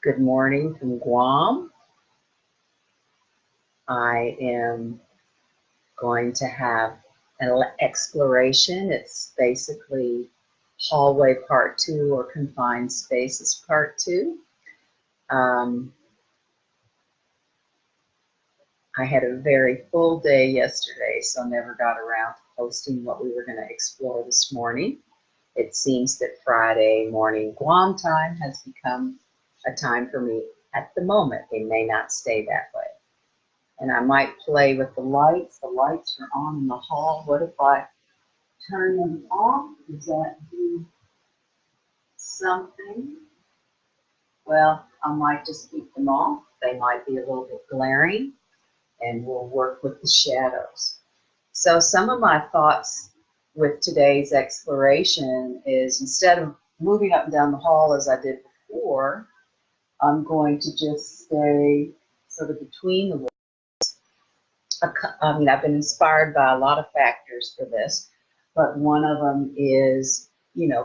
Good morning from Guam. I am going to have an exploration. It's basically hallway part two or confined spaces part two. I had a very full day yesterday, so never got around to posting what we were going to explore this morning. It seems that Friday morning Guam time has become a time for me at the moment. It may not stay that way. And I might play with the lights. The lights are on in the hall. What if I turn them off? Does that do something? Well, I might just keep them off. They might be a little bit glaring, and we'll work with the shadows. So some of my thoughts with today's exploration is instead of moving up and down the hall as I did before, I'm going to just stay sort of between the walls. I've been inspired by a lot of factors for this, but one of them is,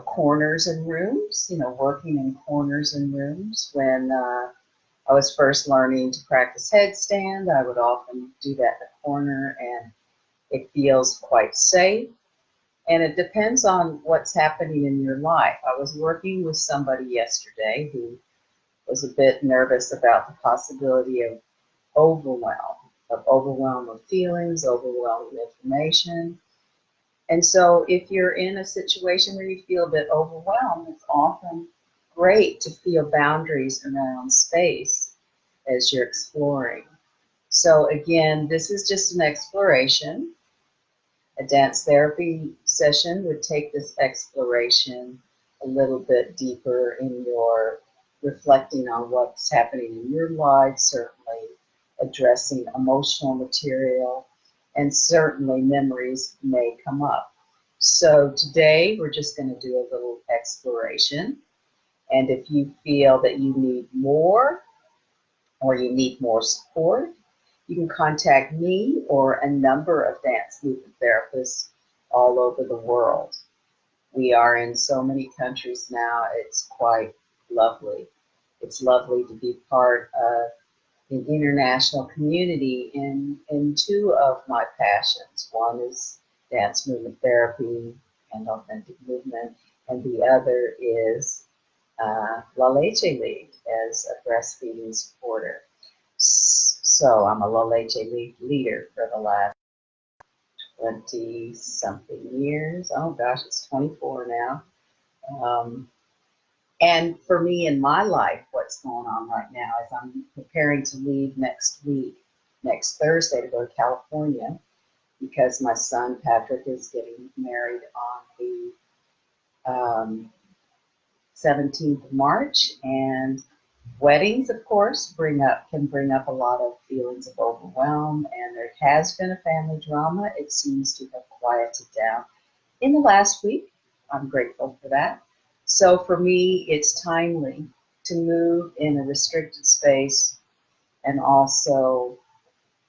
corners and rooms, working in corners and rooms. When I was first learning to practice headstand, I would often do that in a corner, and it feels quite safe. And it depends on what's happening in your life. I was working with somebody yesterday who was a bit nervous about the possibility of overwhelm, of feelings, overwhelm of information. And so if you're in a situation where you feel a bit overwhelmed, it's often great to feel boundaries around space as you're exploring. So again, this is just an exploration. A dance therapy session would take this exploration a little bit deeper in your reflecting on what's happening in your life, certainly addressing emotional material, and certainly memories may come up. So today we're just going to do a little exploration. And if you feel that you need more or you need more support, you can contact me or a number of dance movement therapists all over the world. We are in so many countries now, it's quite lovely. It's lovely to be part of an international community in two of my passions. One is dance movement therapy and authentic movement, and the other is La Leche League as a breastfeeding supporter. So I'm a La Leche League leader for the last 20 something years. Oh gosh, it's 24 now. Um, and for me in my life, what's going on right now is I'm preparing to leave next week, next Thursday, to go to California because my son Patrick is getting married on the 17th of March, and weddings, of course, can bring up a lot of feelings of overwhelm, and there has been a family drama. It seems to have quieted down in the last week. I'm grateful for that. So for me, it's timely to move in a restricted space and also,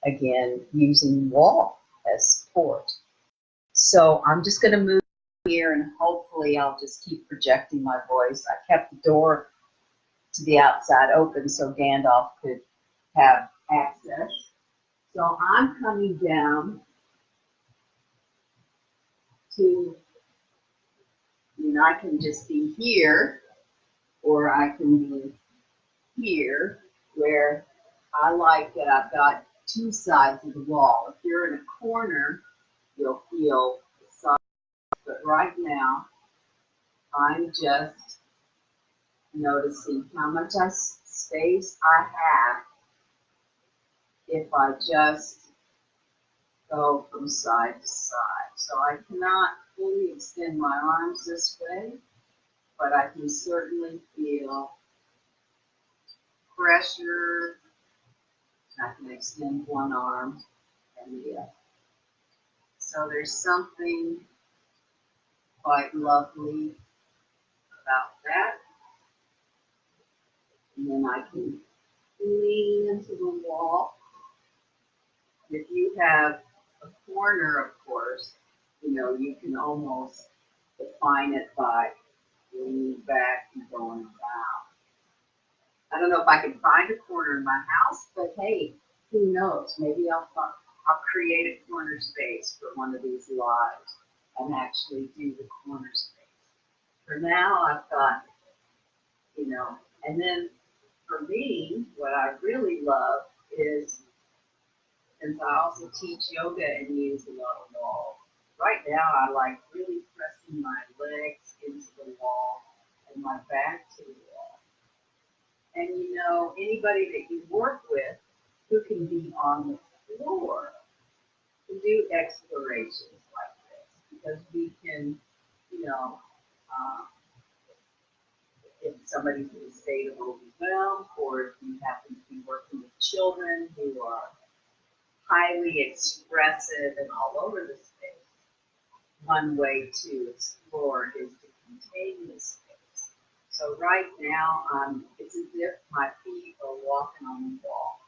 again, using wall as support. So I'm just going to move here and hopefully I'll just keep projecting my voice. I kept the door to the outside open so Gandalf could have access. So I'm coming down to, I can just be here or I can be here where I like that I've got two sides of the wall. If you're in a corner, you'll feel the side, but right now I'm just noticing how much space I have if I just go from side to side. So I cannot fully extend my arms this way, but I can certainly feel pressure. I can extend one arm and the other. So there's something quite lovely about that. And then I can lean into the wall. If you have a corner, of course, you can almost define it by leaning back and going down. I don't know if I can find a corner in my house, but hey, who knows? Maybe I'll create a corner space for one of these lives and actually do the corner space. For now, I've got, and then for me, what I really love is, since I also teach yoga and use a lot of walls, right now I like really pressing my legs into the wall and my back to the wall. And anybody that you work with who can be on the floor can do explorations like this, because we can, you know, uh, if somebody's in a state of overwhelm, or if you happen to be working with children who are highly expressive and all over the space, one way to explore is to contain the space. So right now, it's as if my feet are walking on the wall.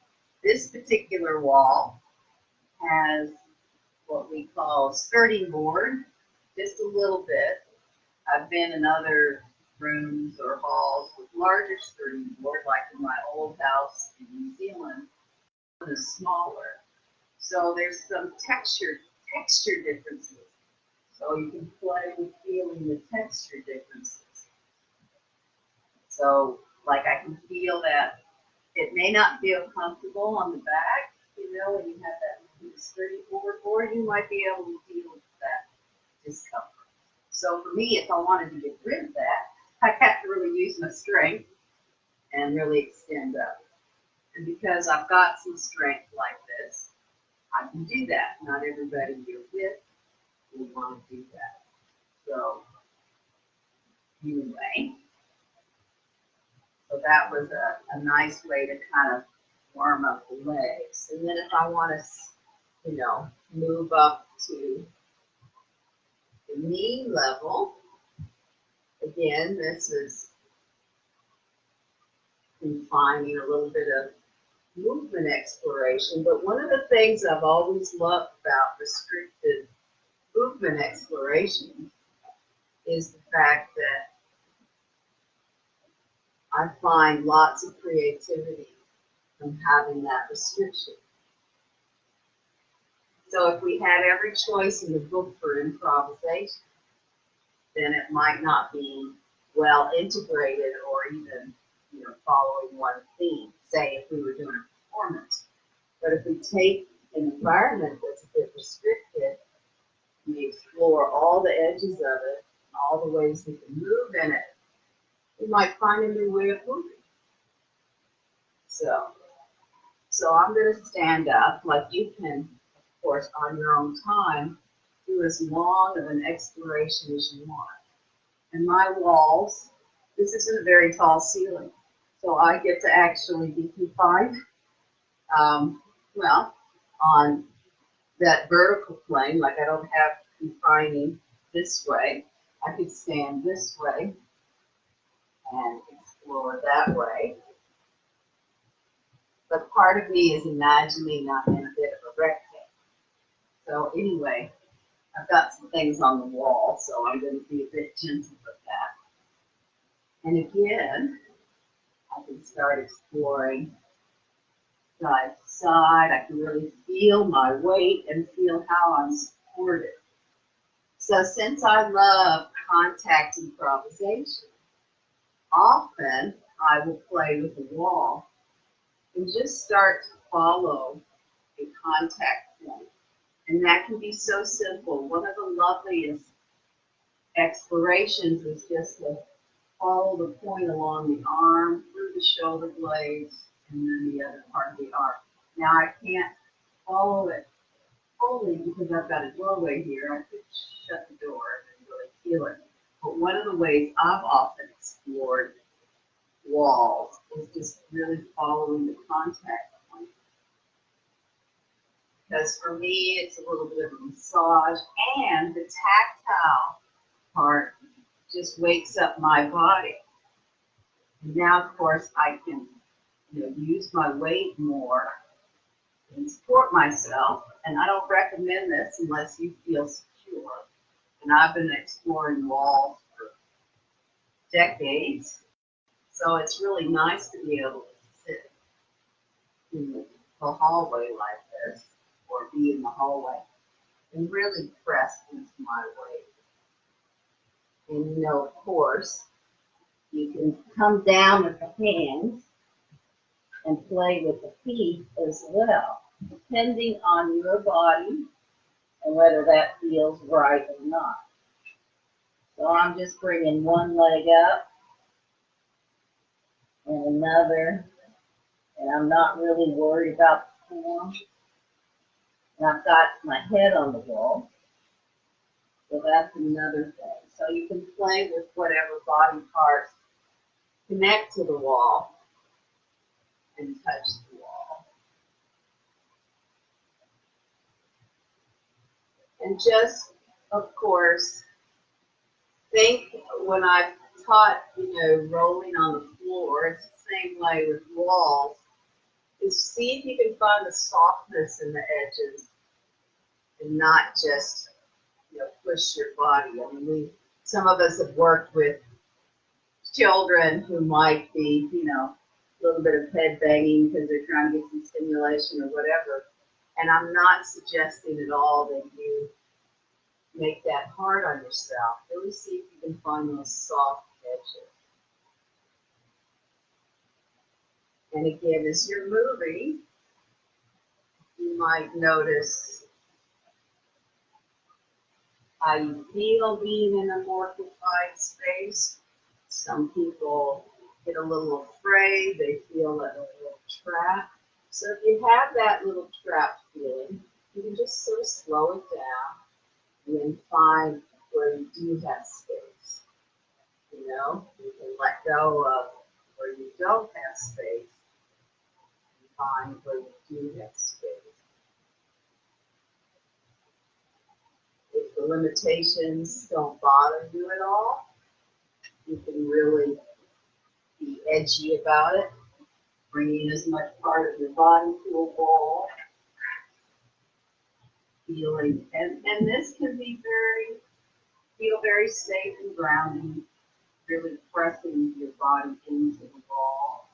This particular wall has what we call a skirting board, just a little bit. I've been in other rooms or halls with larger skirting board, like in my old house in New Zealand, one is smaller. So there's some texture differences. So you can play with feeling the texture differences. So like I can feel that it may not feel comfortable on the back, when you have that skirting board, or you might be able to deal with that discomfort. So for me, if I wanted to get rid of that, I have to really use my strength and really extend up. And because I've got some strength like this, I can do that. Not everybody you're with will want to do that. So anyway, so that was a nice way to kind of warm up the legs. And then if I want to, move up to the knee level, again, this is finding a little bit of movement exploration. But one of the things I've always loved about restricted movement exploration is the fact that I find lots of creativity from having that restriction. So if we had every choice in the book for improvisation, then it might not be well integrated or even, following one theme, say if we were doing a performance. But if we take an environment that's a bit restricted, we explore all the edges of it, all the ways we can move in it, we might find a new way of moving. So I'm going to stand up, like you can, of course, on your own time, do as long of an exploration as you want. And my walls, this isn't a very tall ceiling, so I get to actually be confined, on that vertical plane, like I don't have confining this way. I could stand this way and explore that way. But part of me is imagining I'm in a bit of a rectangle. So anyway, I've got some things on the wall, so I'm going to be a bit gentle with that. And again, I can start exploring side to side. I can really feel my weight and feel how I'm supported. So since I love contact improvisation, often I will play with the wall and just start to follow a contact point. And that can be so simple. One of the loveliest explorations is just to follow the point along the arm, through the shoulder blades, and then the other part of the arm. Now I can't follow it fully because I've got a doorway here. I could shut the door and really feel it. But one of the ways I've often explored walls is just really following the contact point. Because for me, it's a little bit of a massage, and the tactile part just wakes up my body. And now, of course, I can use my weight more and support myself. And I don't recommend this unless you feel secure. And I've been exploring walls for decades. So it's really nice to be able to sit in the hallway like this, or be in the hallway, and really press into my weight. And of course, you can come down with the hands and play with the feet as well, depending on your body and whether that feels right or not. So I'm just bringing one leg up and another, and I'm not really worried about the form. And I've got my head on the wall, so that's another thing. So you can play with whatever body parts connect to the wall and touch the wall. And just, of course, think when I've taught, rolling on the floor, it's the same way with walls, is see if you can find the softness in the edges and not just, push your body. I mean, some of us have worked with children who might be, a little bit of head banging because they're trying to get some stimulation or whatever. And I'm not suggesting at all that you make that hard on yourself. Really see if you can find those soft edges. And again, as you're moving, you might notice how you feel being in a more confined space. Some people get a little afraid, they feel a little trapped. So if you have that little trapped feeling, you can just sort of slow it down and then find where you do have space. You can let go of where you don't have space and find where you do have space. If the limitations don't bother you at all, you can really be edgy about it, bringing as much part of your body to a wall, feeling, and this can be feel very safe and grounding, really pressing your body into the wall,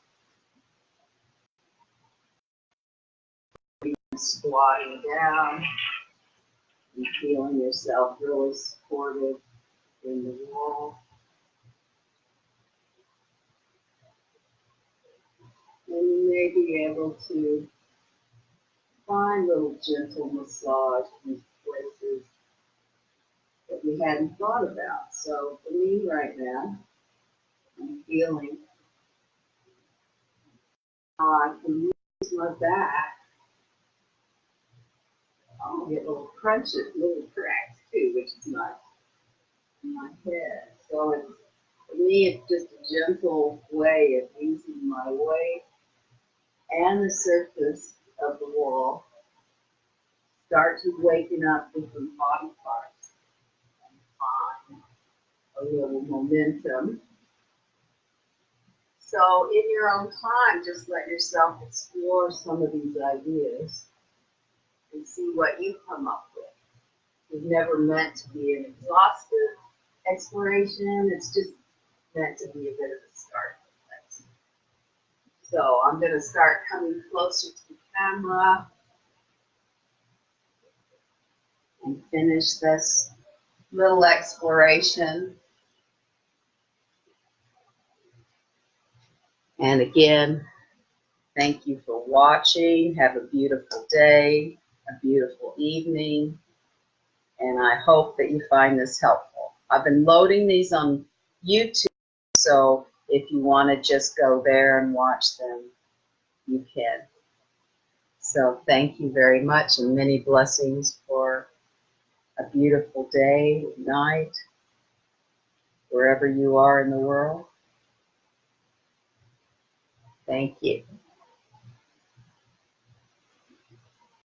squatting down, and feeling yourself really supported in the wall. And you may be able to find little gentle massage in places that we hadn't thought about. So for me right now, I'm feeling how I can use my back. I'll get little crunches, little cracks too, which is nice in my head. So for me, it's just a gentle way of using my weight and the surface of the wall. Start to waken up different body parts and find a little momentum. So in your own time, just let yourself explore some of these ideas and see what you come up with. It's never meant to be an exhaustive exploration. It's just meant to be a bit of a start. So I'm going to start coming closer to the camera and finish this little exploration. And again, thank you for watching. Have a beautiful day, a beautiful evening, and I hope that you find this helpful. I've been loading these on YouTube, so if you want to just go there and watch them, you can. So thank you very much, and many blessings for a beautiful day, night, wherever you are in the world. Thank you.